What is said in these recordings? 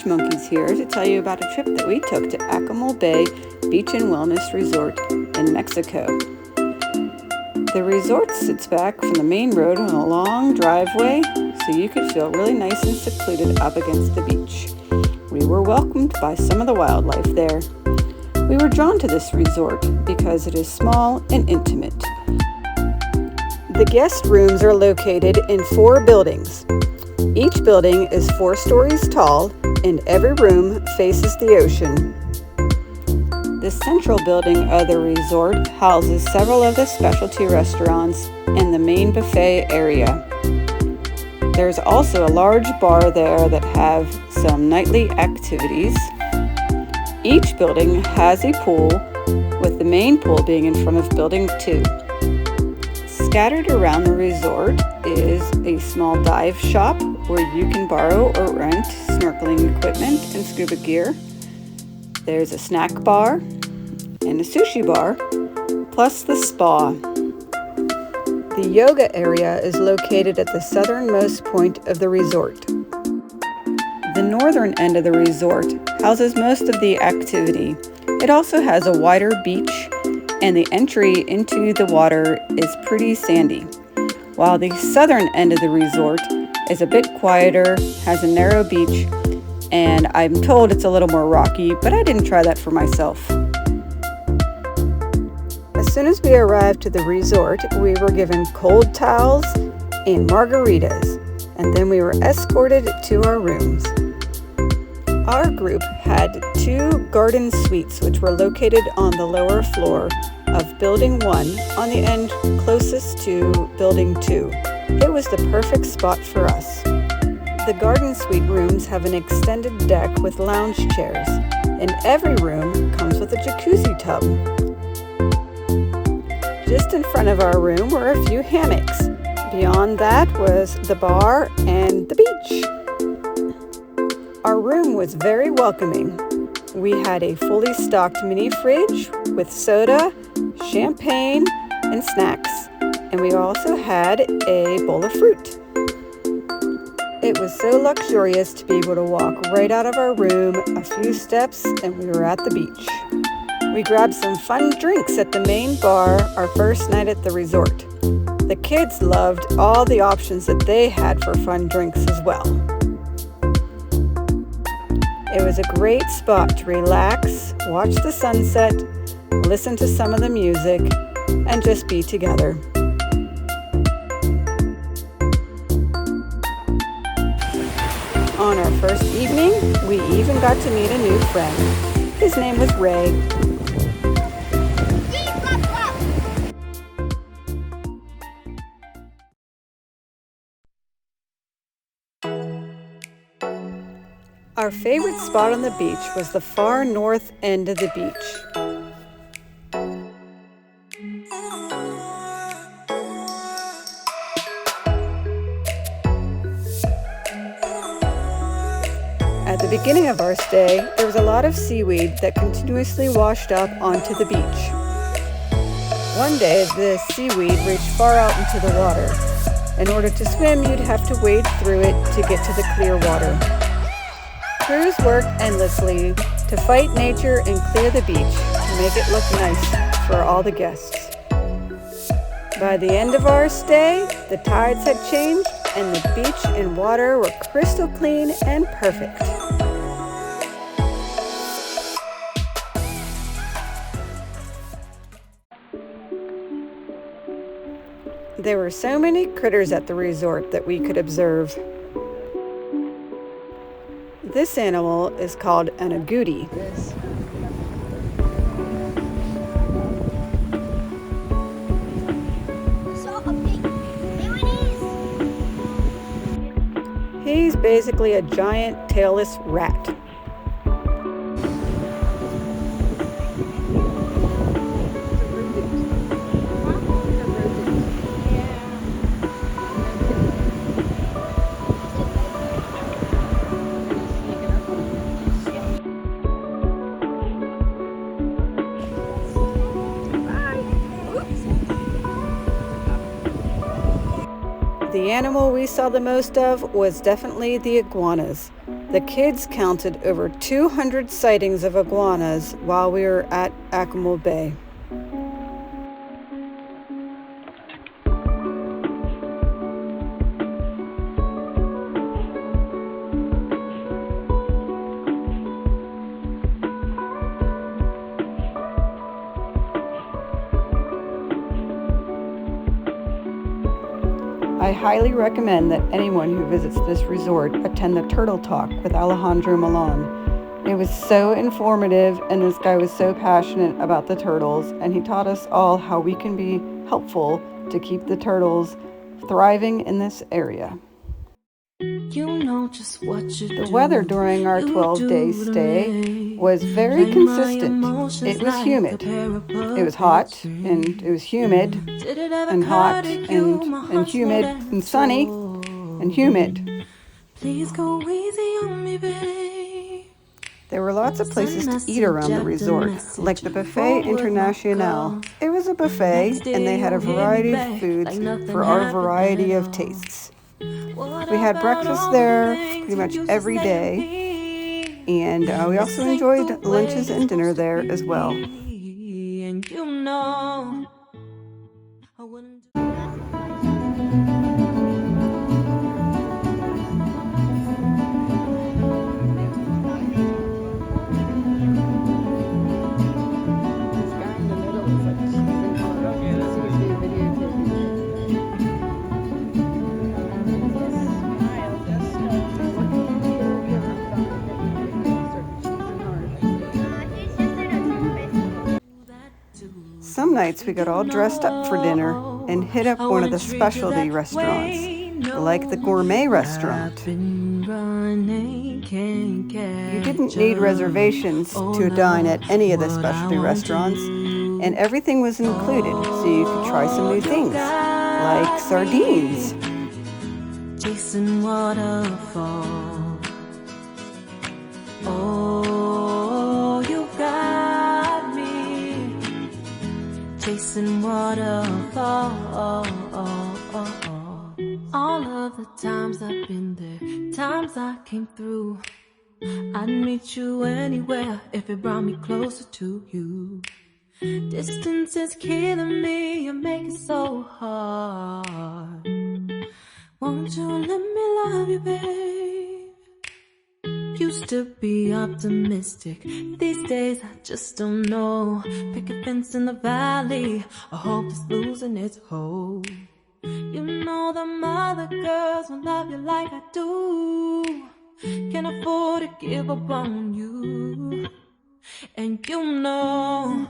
Monkeys here to tell you about a trip that we took to Akumal Bay Beach and Wellness Resort in Mexico. The resort sits back from the main road on a long driveway, so you could feel really nice and secluded up against the beach. We were welcomed by some of the wildlife there. We were drawn to this resort because it is small and intimate. The guest rooms are located in 4 buildings. Each building is 4 stories tall, and every room faces the ocean. The central building of the resort houses several of the specialty restaurants and the main buffet area. There's also a large bar there that have some nightly activities. Each building has a pool, with the main pool being in front of Building 2. Scattered around the resort is a small dive shop where you can borrow or rent snorkeling equipment and scuba gear. There's a snack bar and a sushi bar, plus the spa. The yoga area is located at the southernmost point of the resort. The northern end of the resort houses most of the activity. It also has a wider beach, and the entry into the water is pretty sandy, while the southern end of the resort is a bit quieter, has a narrow beach, and I'm told it's a little more rocky, but I didn't try that for myself. As soon as we arrived to the resort, we were given cold towels and margaritas, and then we were escorted to our rooms. Our group had 2 garden suites, which were located on the lower floor of Building 1 on the end closest to Building 2. It was the perfect spot for us. The garden suite rooms have an extended deck with lounge chairs, and every room comes with a jacuzzi tub. Just in front of our room were a few hammocks. Beyond that was the bar and the beach. Our room was very welcoming. We had a fully stocked mini fridge with soda, champagne, and snacks, and we also had a bowl of fruit. It was so luxurious to be able to walk right out of our room a few steps and we were at the beach. We grabbed some fun drinks at the main bar our first night at the resort. The kids loved all the options that they had for fun drinks as well. It was a great spot to relax, watch the sunset, listen to some of the music, and just be together. On our first evening, we even got to meet a new friend. His name was Ray. Our favorite spot on the beach was the far north end of the beach. At the beginning of our stay, there was a lot of seaweed that continuously washed up onto the beach. One day, the seaweed reached far out into the water. In order to swim, you'd have to wade through it to get to the clear water. Crews worked endlessly to fight nature and clear the beach to make it look nice for all the guests. By the end of our stay, the tides had changed and the beach and water were crystal clean and perfect. There were so many critters at the resort that we could observe. This animal is called an agouti. He's basically a giant tailless rat. The animal we saw the most of was definitely the iguanas. The kids counted over 200 sightings of iguanas while we were at Akumal Bay. I highly recommend that anyone who visits this resort attend the Turtle Talk with Alejandro Milan. It was so informative, and this guy was so passionate about the turtles, and he taught us all how we can be helpful to keep the turtles thriving in this area. The weather during our 12-day stay was very consistent. It was humid. It was hot, and it was humid, and hot, and humid, and sunny, and humid. Please go easy on me, babe. There were lots of places to eat around the resort, like the Buffet International. It was a buffet, and they had a variety of foods for our variety of tastes. We had breakfast there pretty much every day, and we also enjoyed lunches and dinner there as well. Some nights we got all dressed up for dinner and hit up one of the specialty restaurants, like the gourmet restaurant. You didn't need reservations to dine at any of the specialty restaurants, and everything was included, so you could try some new things, like sardines. Chasing waterfall. Oh, you got me. Chasing waterfall. All of the times I've been there, times I came through. I'd meet you anywhere if it brought me closer to you. Distance is killing me, you make it so hard. Won't you let me love you, babe? Used to be optimistic, these days I just don't know. Pick a fence in the valley, I hope it's losing its hold. You know them other girls won't love you like I do. Can't afford to give up on you. And you know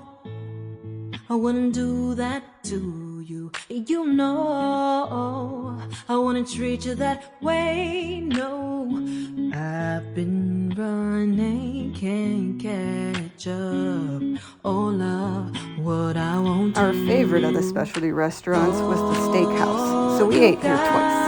I wouldn't do that to you. You know I wouldn't treat you that way, no. I've been running, can't catch up. Oh love, what I won't do. Our favorite of the specialty restaurants was the steakhouse, so we ate here twice.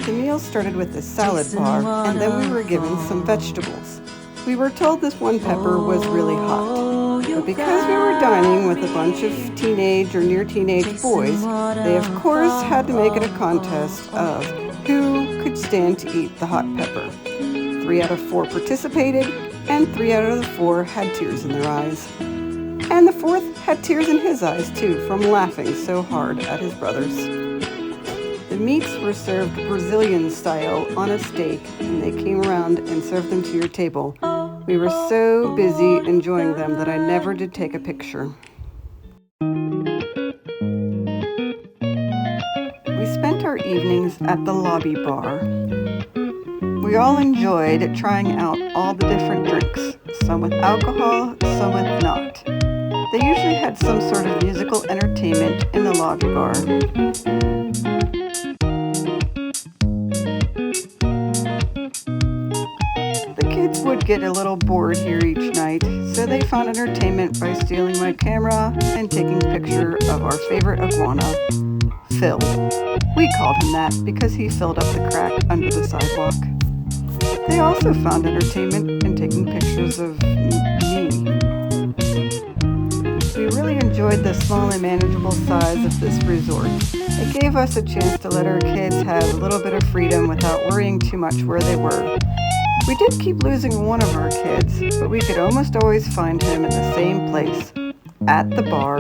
The meal started with the salad bar, and then we were given some vegetables. We were told this one pepper was really hot, but because we were dining with a bunch of teenage or near teenage boys, they of course had to make it a contest of who could stand to eat the hot pepper. 3 out of 4 participated, and 3 out of the 4 had tears in their eyes. And the 4th had tears in his eyes too, from laughing so hard at his brothers. The meats were served Brazilian style on a steak, and they came around and served them to your table. We were so busy enjoying them that I never did take a picture. We spent our evenings at the lobby bar. We all enjoyed trying out all the different drinks, some with alcohol, some with not. They usually had some sort of musical entertainment in the lobby bar. Would get a little bored here each night, so they found entertainment by stealing my camera and taking a picture of our favorite iguana, Phil. We called him that because he filled up the crack under the sidewalk. They also found entertainment in taking pictures of me. We really enjoyed the small and manageable size of this resort. It gave us a chance to let our kids have a little bit of freedom without worrying too much where they were. We did keep losing one of our kids, but we could almost always find him in the same place, at the bar.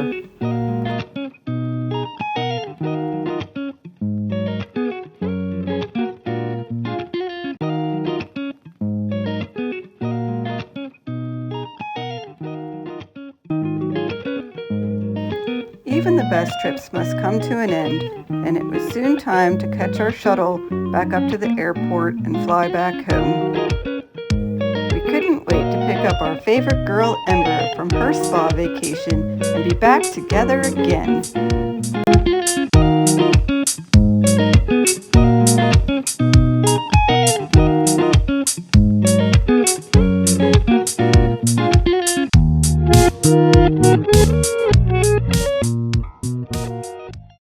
Even the best trips must come to an end, and it was soon time to catch our shuttle back up to the airport and fly back home. We couldn't wait to pick up our favorite girl, Ember, from her spa vacation and be back together again.